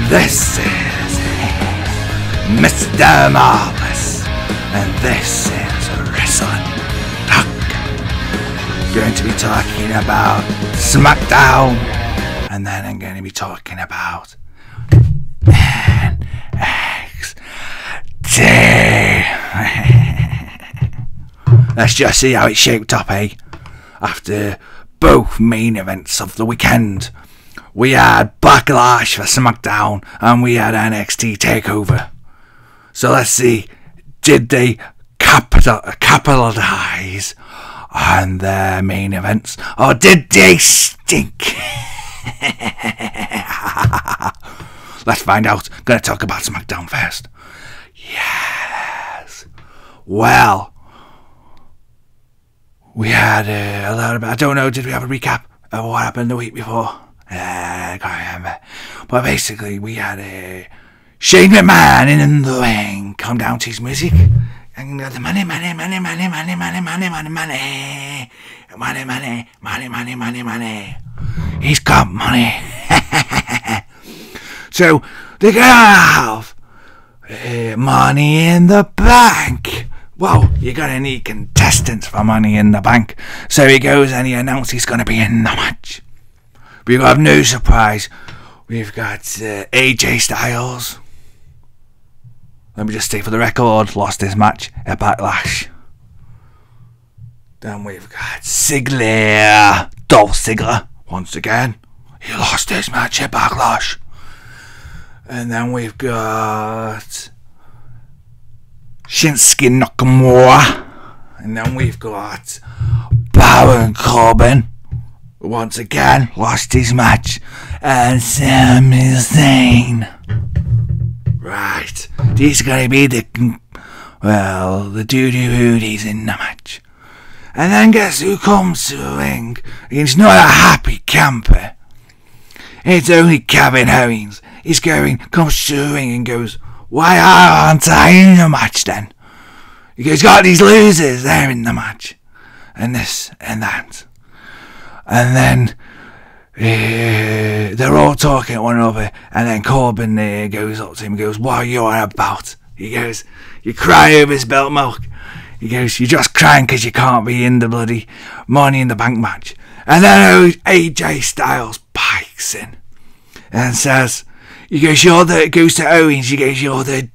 This is Mr. Marvelous, and this is Wrestling Talk. Going to be talking about SmackDown, and then I'm going to be talking about NXT. Let's just see how it shaped up, eh? After both main events of the weekend. We had Backlash for SmackDown and we had NXT TakeOver. So let's see, did they capitalize on their main events, or did they stink? Let's find out. Gonna talk about SmackDown first. Yes. Well, we had a lot of... I don't know, did we have a recap of what happened the week before? I can't remember. But basically, we had Shane McMahon in the ring. Come down to his music. And got the money. He's got money. So, they're going to have Money in the Bank. Well, you're going to need contestants for Money in the Bank. So he goes and he announces he's going to be in the match. We have no surprise. We've got AJ Styles. Let me just say for the record, lost his match at Backlash. Then we've got Ziggler. Dolph Ziggler, once again. He lost his match at Backlash. And then we've got Shinsuke Nakamura. And then we've got Baron Corbin. Once again, lost his match. And Sami Zayn. Right. These are going to be the doo-doo-hoodies in the match. And then guess who comes to the ring? He's not a happy camper. It's only Kevin Owens. Comes to the ring and goes, why aren't I in the match then? He's got these losers there in the match. And this and that. And then they're all talking to one another, and then Corbin goes up to him and goes, what are you on about? He goes, you cry over spilt milk. He goes, you're just crying because you can't be in the bloody Money in the Bank match. And then AJ Styles pikes in and says, he goes, goes to Owens, he goes, you're the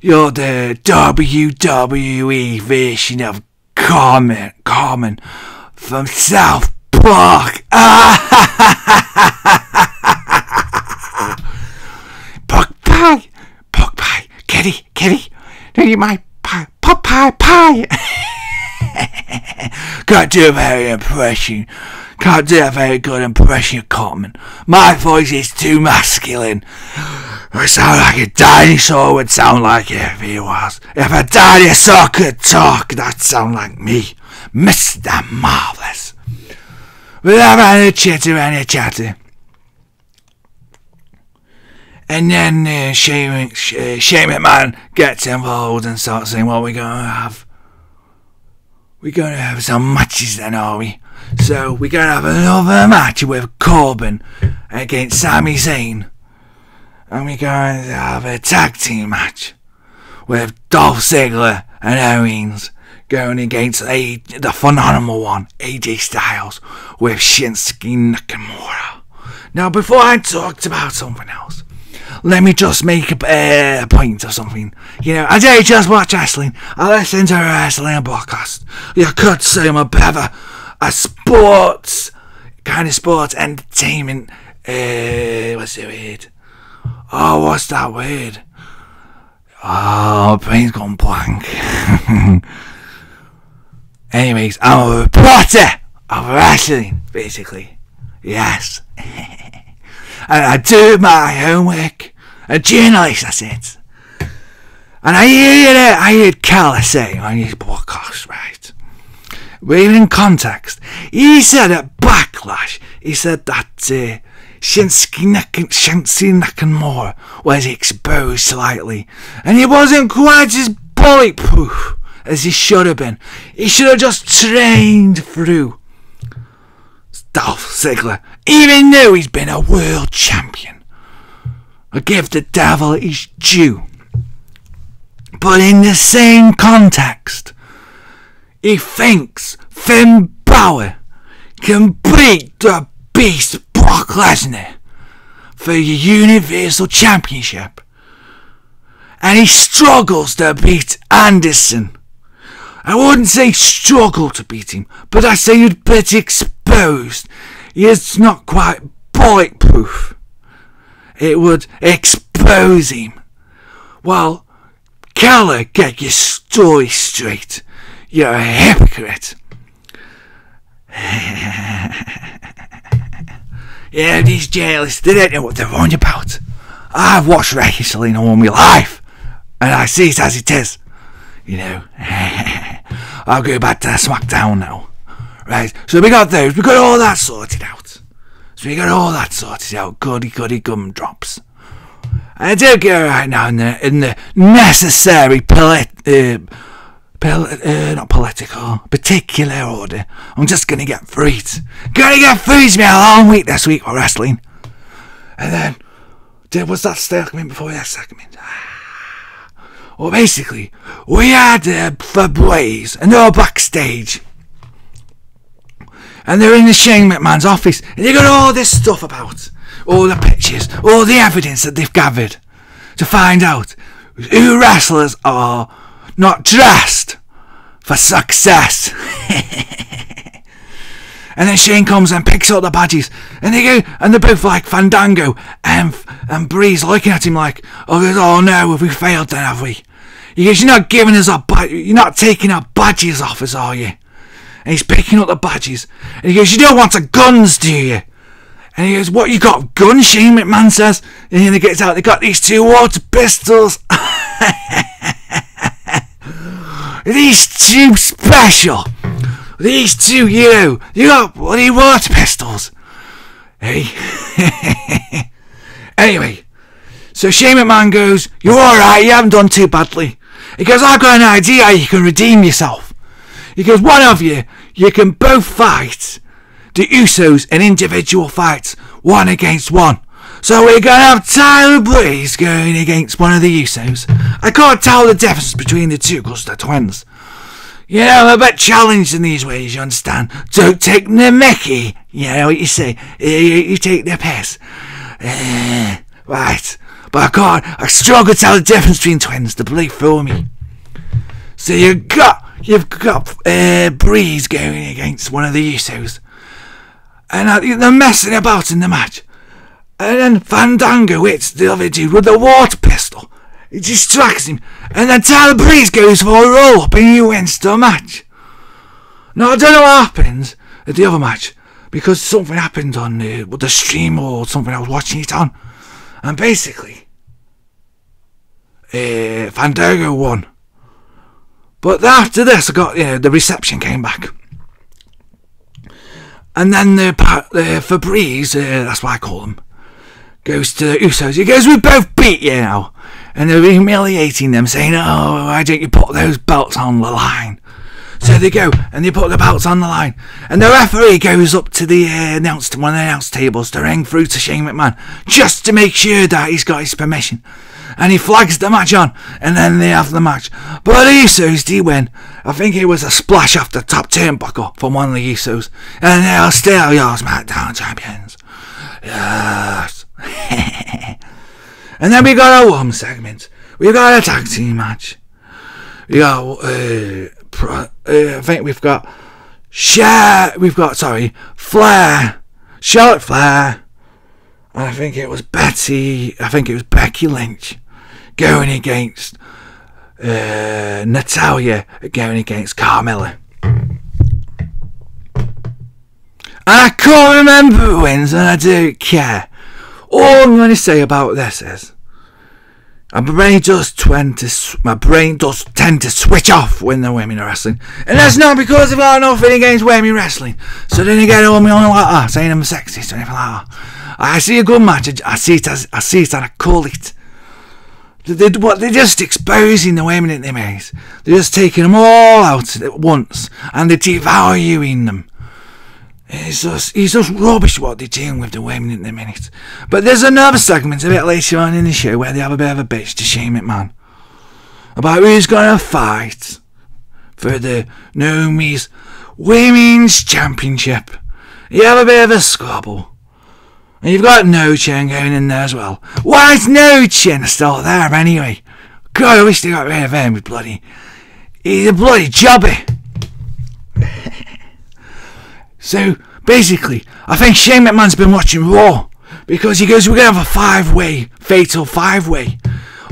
WWE version of Carmen from South Park. Pork pie, kitty, do you mind pie, pork pie. Can't do a very good impression of Cartman. My voice is too masculine. I sound like a dinosaur would sound like if he was. If a dinosaur could talk, that'd sound like me, Mr. Marvelous. Without any chatter. And then Shane McMahon gets involved and starts saying, well, we're going to have some matches then, are we? So we're going to have another match with Corbin against Sami Zayn. And we're going to have a tag team match with Dolph Ziggler and Owens going against the phenomenal one, AJ Styles, with Shinsuke Nakamura. Now, before I talked about something else, let me just make a point of something. You know, I don't just watch wrestling, I listen to wrestling podcast. You could say I'm a bit of a sports entertainment, what's the word? Oh, what's that word? Oh, my brain's gone blank. Anyways, I'm a reporter of wrestling, basically. Yes. And I do my homework. A journalist, that's it. And I heard Keller say on his podcast, right? We're in context. He said at Backlash, he said that Shinsuke Nakamura was exposed slightly. And he wasn't quite as bulletproof as he should have been. He should have just trained through Dolph Ziggler, even though he's been a world champion. I give the devil his due. But in the same context, he thinks Finn Balor can beat the Beast Brock Lesnar for the Universal Championship. And he struggles to beat Anderson. I wouldn't say struggle to beat him, but I say he'd be exposed. He is not quite bulletproof. It would expose him. Well, Keller, get your story straight. You're a hypocrite. Yeah, these journalists, they don't know what they're on about. I've watched wrestling all my life, and I see it as it is. You know, I'll go back to SmackDown now. Right, so we got those, we got all that sorted out. Goody gumdrops. I do go right now in the necessary particular order. I'm just gonna get through it. It's been a long week this week for wrestling. And then, was that segment before that segment? Well, basically, we had Fabrice, and they're backstage. And they're in the Shane McMahon's office, and they got all this stuff about, all the pictures, all the evidence that they've gathered to find out who wrestlers are not dressed for success. And then Shane comes and picks up the badges, and they're both like Fandango and Breeze looking at him like, oh no, have we failed then, have we? He goes, you're not giving us you're not taking our badges off us, are you? And he's picking up the badges, and he goes, you don't want the guns, do you? And he goes, what, you got guns? Shane McMahon says. And then he gets out, they got these 2 water pistols. These 2 special. These 2, you got bloody water pistols. Hey. Anyway, so Shane McMahon goes, you're alright, you haven't done too badly. He goes, I've got an idea how you can redeem yourself. He goes, one of you can both fight the Usos in individual fights, 1 against 1. So we're going to have Tyler Breeze going against one of the Usos. I can't tell the difference between the 2 because they're twins. You know, I'm a bit challenged in these ways, you understand? Don't take the mickey. You know what you say? You take the piss. Right. But I struggle to tell the difference between twins. They bleed through me. So you've got Breeze going against one of the Usos. And they're messing about in the match. And then Fandango hits the other dude with the water pistol. It distracts him. And then Tyler Breeze goes for a roll up and he wins the match. Now I don't know what happens at the other match, because something happened on the stream or something I was watching it on. And basically, Fandango won. But after this, I got the reception came back. And then the Fabrice, that's what I call them, goes to the Usos. He goes, we both beat you now. And they're humiliating them, saying, oh, why don't you put those belts on the line? So they go, and they put the belts on the line. And the referee goes up to the one of the announce tables to ring through to Shane McMahon, just to make sure that he's got his permission. And he flags the match on, and then they have the match. But the Usos do win. I think it was a splash off the top turnbuckle from one of the Usos. And they're still your SmackDown champions. Yes. And then we got a woman segment. We got a tag team match. We got, I think we've got Flair, Charlotte Flair, and I think it was Becky Lynch going against Natalya, going against Carmella. And I can't remember who wins, and I don't care. All I'm going to say about this is, my brain does tend to switch off when the women are wrestling, and that's not because I've got nothing against women wrestling. So don't get on me on like that, saying I'm sexist or anything like that. I see a good match, I see it and I call it. They're just exposing the women in their maze. They're just taking them all out at once, and they're devaluing them. It's just rubbish what they're doing with the women in the minute. But there's another segment a bit later on in the show where they have a bit of a bitch to Shane McMahon about who's going to fight for the Naomi's Women's Championship. You have a bit of a squabble. And you've got No Chin going in there as well. Why is No Chin still there anyway? God, I wish they got rid of him. He's a bloody jobby. So, basically, I think Shane McMahon's been watching Raw, because he goes, we're going to have a fatal five-way.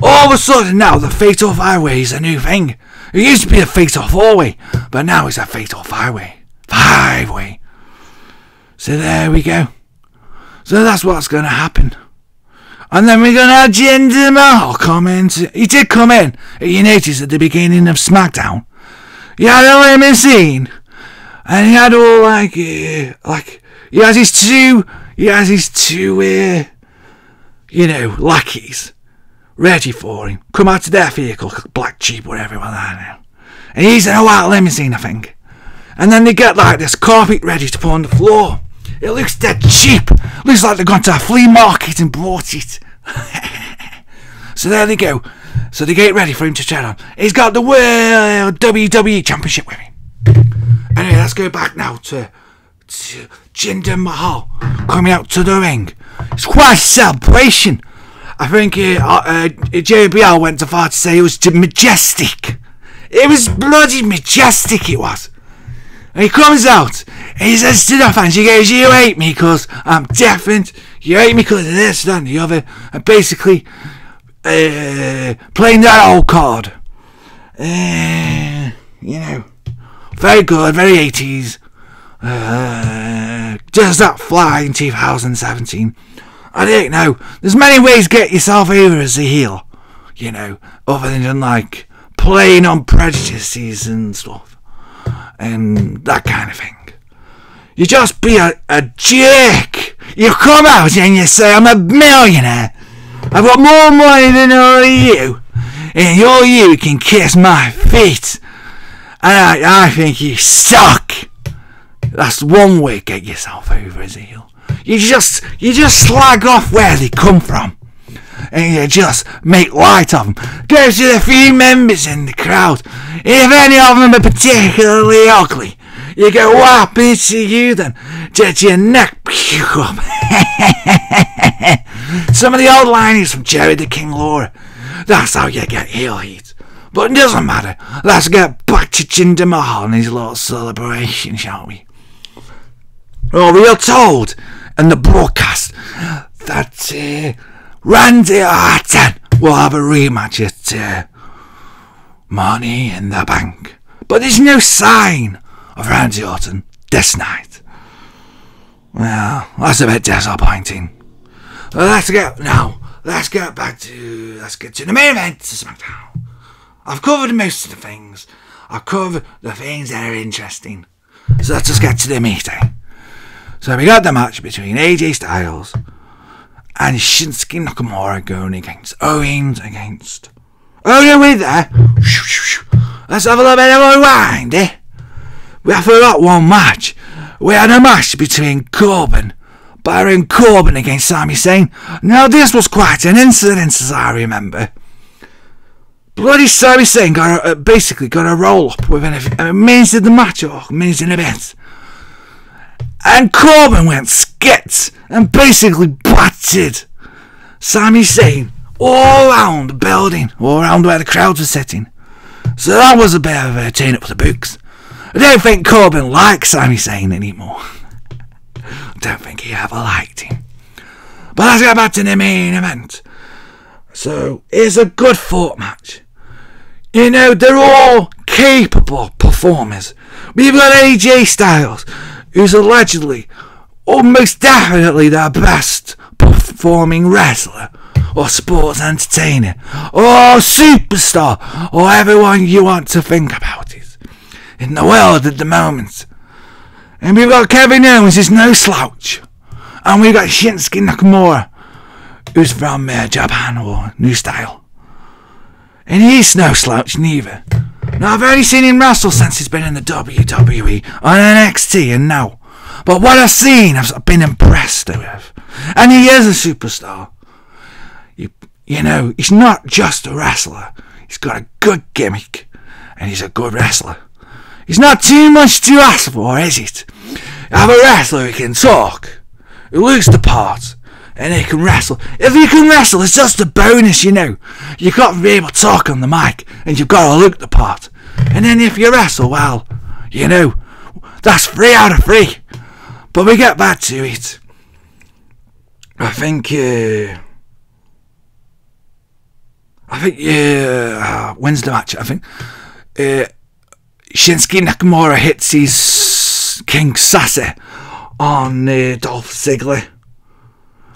All of a sudden now, the fatal five-way is a new thing. It used to be a fatal four-way, but now it's a fatal five-way. Five-way. So there we go. So that's what's going to happen. And then we're going to have Jinder Mahal come in. He did come in, you noticed at the beginning of SmackDown. He had a limousine. And he had all he has his two, lackeys ready for him. Come out to their vehicle, black Jeep, whatever, I don't know. And he's in a white limousine, I think. And then they get this carpet ready to put on the floor. It looks dead cheap. Looks like they've gone to a flea market and bought it. So there they go. So they get ready for him to tread on. He's got the World WWE Championship with him. Anyway, let's go back now to Jinder Mahal coming out to the ring. It's quite a celebration. I think JBL went so far to say it was majestic. It was bloody majestic, it was. And he comes out and he says to the fans, he goes, you hate me because I'm different, you hate me because of this, that and the other, and basically playing that old card. Very good, very 80s. Does that fly in 2017? I don't know. There's many ways to get yourself over as a heel, other than playing on prejudices and stuff, and that kind of thing. You just be a jerk. You come out and you say, I'm a millionaire. I've got more money than all of you, and all you can kiss my feet. And I think you suck. That's one way to get yourself over as a heel. You just slag off where they come from, and you just make light of them. Go to the few members in the crowd. If any of them are particularly ugly, you go, what happened to you then? Did your neck puke up? Some of the old linings from Jerry the King Lawler. That's how you get heel heat. But it doesn't matter. Let's get back to Jinder Mahal and his little celebration, shall we? Well, we are told in the broadcast that Randy Orton will have a rematch at Money in the Bank. But there's no sign of Randy Orton this night. Well, that's a bit disappointing. Well, let's get to the main event of SmackDown. I've covered most of the things. I've covered the things that are interesting. So let's just get to the meeting. So we got the match between AJ Styles and Shinsuke Nakamura going against Owens against... Oh no, wait there. Let's have a little bit of a rewind, eh? We forgot one match. We had a match between Baron Corbin against Sami Zayn. Now this was quite an incident, as I remember. Bloody Sami Zayn got a roll up within a minute of the match, or a minute and a bit. And Corbin went skits and basically battered Sami Zayn all around the building, all around where the crowds were sitting. So that was a bit of a turn up for the books. I don't think Corbin likes Sami Zayn anymore. I don't think he ever liked him. But let's get back to the main event. So, it's a good fought match. They're all capable performers. We've got AJ Styles, who's allegedly, almost definitely their best performing wrestler, or sports entertainer, or superstar, or everyone you want to think about it, in the world at the moment. And we've got Kevin Owens, who's no slouch. And we've got Shinsuke Nakamura, who's from Japan, or New Style. And he's no slouch neither. Now, I've only seen him wrestle since he's been in the WWE, on NXT, and now But what I've seen, I've been impressed with. And he is a superstar. You know, he's not just a wrestler. He's got a good gimmick. And he's a good wrestler. He's not too much to ask for, is it? Have a wrestler who can talk, who looks the part, and he can wrestle. If you can wrestle, it's just a bonus, you know. You've got to be able to talk on the mic, and you've got to look the part. And then if you wrestle, well, you know, that's 3 out of 3. But we get back to it. I think wins the match. I think Shinsuke Nakamura hits his King Sassy on Dolph Ziggler,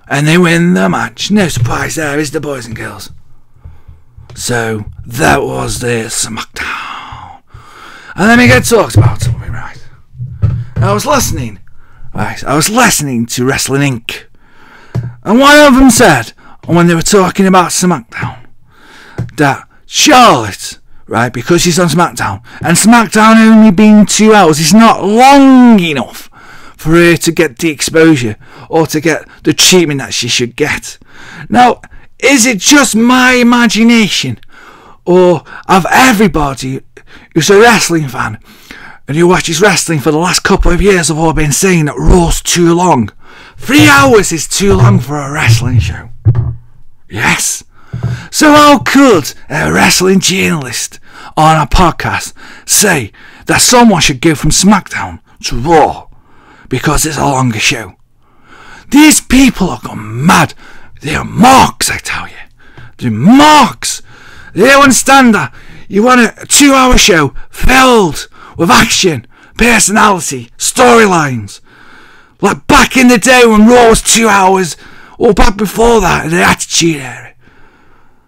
and they win the match. No surprise there, is the boys and girls. So that was the SmackDown. And let me get talked about something, right? I was listening to Wrestling Inc. And one of them said, when they were talking about SmackDown, that Charlotte, right, because she's on SmackDown, and SmackDown only being 2 hours, is not long enough for her to get the exposure or to get the treatment that she should get. Now, is it just my imagination, or have everybody who's a wrestling fan and who watches wrestling for the last couple of years have all been saying that Raw's too long? 3 hours is too long for a wrestling show. Yes. So how could a wrestling journalist on a podcast say that someone should go from SmackDown to Raw because it's a longer show? These people are gone mad. They are marks, I tell you. They're marks. They don't understand that. You want a 2 hour show filled with action, personality, storylines. Like back in the day when Raw was 2 hours, or back before that in the Attitude Era.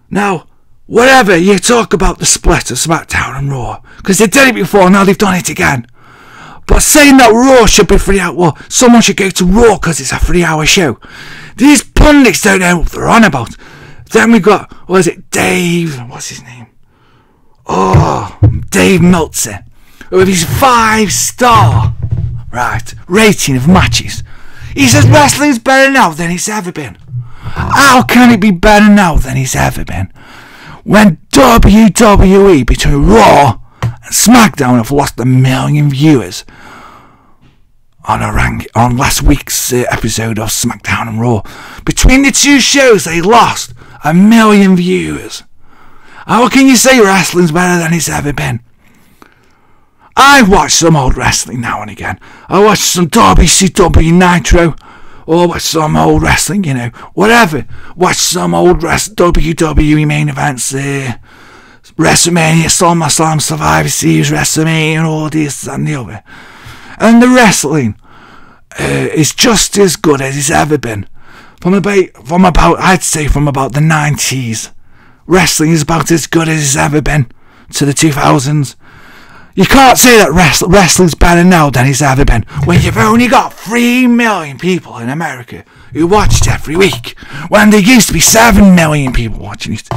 Now, whatever, you talk about the split of SmackDown and Raw, because they did it before, now they've done it again. But saying that Raw should be 3 hours, well, someone should go to Raw because it's a 3 hour show. These pundits don't know what they're on about. Then we got, what is it, Dave, what's his name? Oh, Dave Meltzer, with his 5-star, right, rating of matches. He says wrestling's better now than it's ever been. How can it be better now than it's ever been? When WWE between Raw and SmackDown have lost 1 million viewers on last week's episode of SmackDown and Raw. Between the two shows, they lost 1 million viewers. How can you say wrestling's better than it's ever been? I watch some old wrestling now and again. I watch some WCW Nitro, or watch some old wrestling, you know, whatever. Watch some old WWE main events, WrestleMania, SummerSlam, Survivor Series, WrestleMania, and all this and the other. And the wrestling is just as good as it's ever been. From about I'd say from about the 90s. Wrestling is about as good as it's ever been to the 2000s. You can't say that wrestling's better now than it's ever been when you've only got 3 million people in America who watch it every week, when there used to be 7 million people watching it.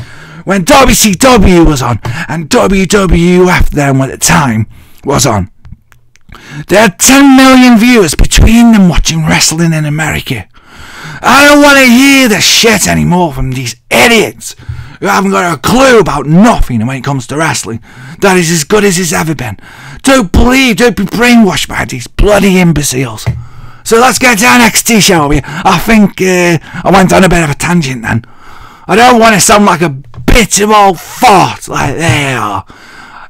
When WCW was on and WWF then at the time was on, there are 10 million viewers between them watching wrestling in America. I don't want to hear this shit anymore from these idiots who haven't got a clue about nothing when it comes to wrestling that is as good as it's ever been. Don't be brainwashed by these bloody imbeciles. So let's get to NXT, shall we? I think I went on a bit of a tangent then. I don't want to sound like a bit of old fart like they are.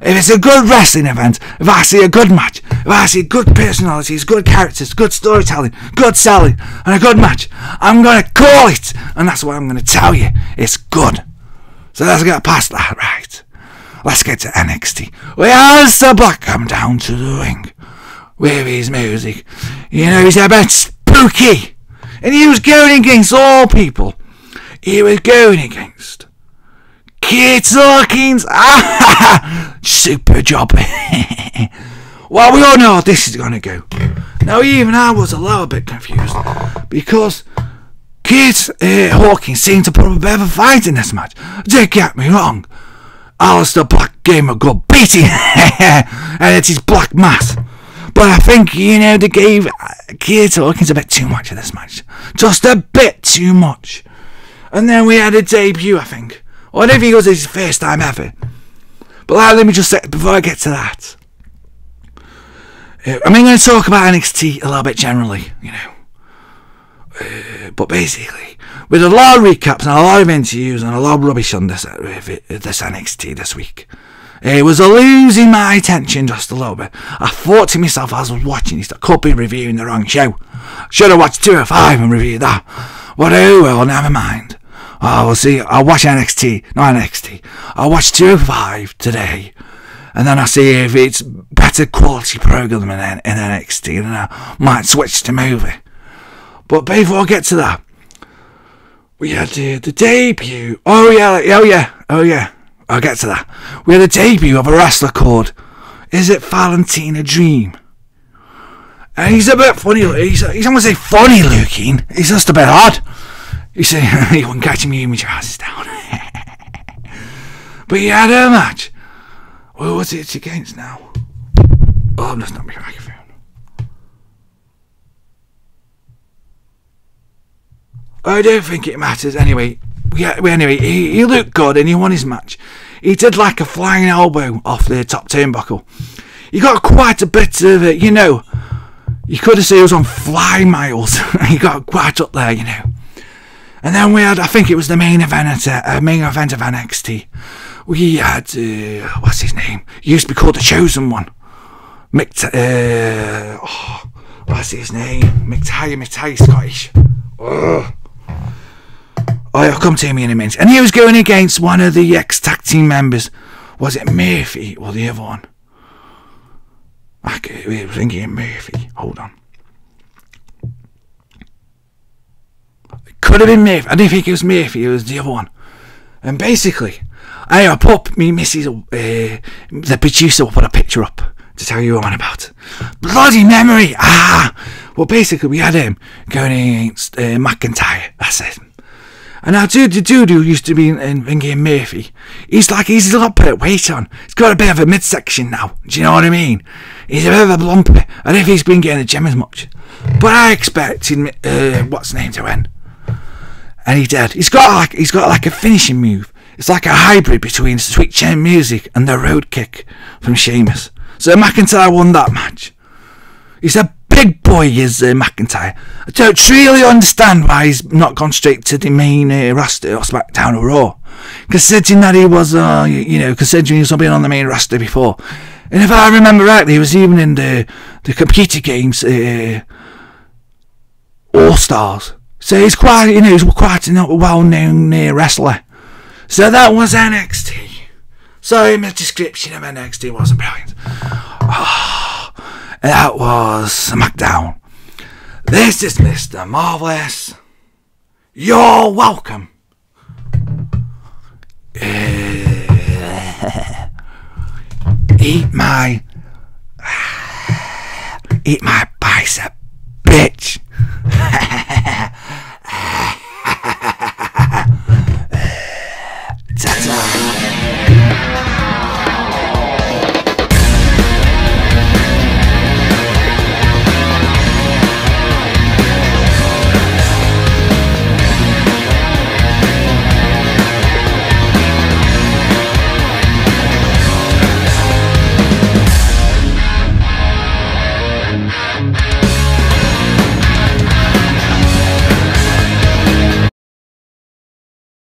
If it's a good wrestling event, if I see a good match, if I see good personalities, good characters, good storytelling, good selling, and a good match, I'm going to call it, and that's what I'm going to tell you. It's good. So let's get past that, right? Let's get to NXT. Where Aleister Black come down to the ring with his music. You know, he's a bit spooky. And he was going against all people. He was going against Kid Hawkins. Super job. Well, we all know how this is going to go. Now, even I was a little bit confused because Kid Hawkins seemed to put up a bit of a fight in this match. Don't get me wrong. Aleister Black gave him a good beating. And it's his black mass. But I think, they gave Keith Hawkins a bit too much of this match. Just a bit too much. And then we had a debut, I think. Or I don't think it was his first time ever. But let me just say, before I get to that, I'm going to talk about NXT a little bit generally, but basically, with a lot of recaps and a lot of interviews and a lot of rubbish on this NXT this week, it was losing my attention just a little bit. I thought to myself as I was watching this, I could be reviewing the wrong show. Should have watched 205 and reviewed that. But oh well, never mind. We'll see. I'll watch NXT, not NXT. I'll watch 205 today. And then I'll see if it's better quality programming in NXT. And then I might switch to movie. But before I get to that, we had the debut. Oh yeah. I'll get to that. We had a debut of a wrestler called, is it Valentina Dream? And he's a bit funny. He's I'm gonna say funny looking. He's just a bit odd. You see, you wouldn't catch me with your asses down. But he had a match. What was it against now? Oh, that's not my microphone. I don't think it matters. Anyway, he looked good and he won his match. He did like a flying elbow off the top turnbuckle. He got quite a bit of it, you could have said he was on fly miles. He got quite up there, And then we had, I think it was the main event of NXT. We had, what's his name? He used to be called the Chosen One. What's his name? McTighe, Scottish. Oh, it'll come to me in a minute. And he was going against one of the ex-tag team members. Was it Murphy or the other one? We were thinking Murphy. Hold on. It could have been Murphy. I didn't think it was Murphy. It was the other one. And basically, I put me missus, the producer will put a picture up to tell you what I'm on about. Bloody memory! Well, basically, we had him going against McIntyre. That's it. And now, the dude who used to be in Game Murphy, he's got a bit of weight on. He's got a bit of a midsection now. Do you know what I mean? He's a bit of a lumpy. I don't think he's been getting the gym as much. But I expected what's his name to win, and he did. He's got like a finishing move. It's like a hybrid between Sweet Chin Music and the Road Kick from Sheamus. So McIntyre won that match. He's a big boy, is McIntyre. I don't really understand why he's not gone straight to the main roster or SmackDown or Raw, considering that he was, considering he was been on the main roster before. And if I remember rightly, he was even in the computer games All Stars. So he's quite, he's quite a well-known wrestler. So that was NXT. Sorry, my description of NXT wasn't brilliant. That was SmackDown. This is Mr. Marvelous. You're welcome. Eat my bicep, bitch.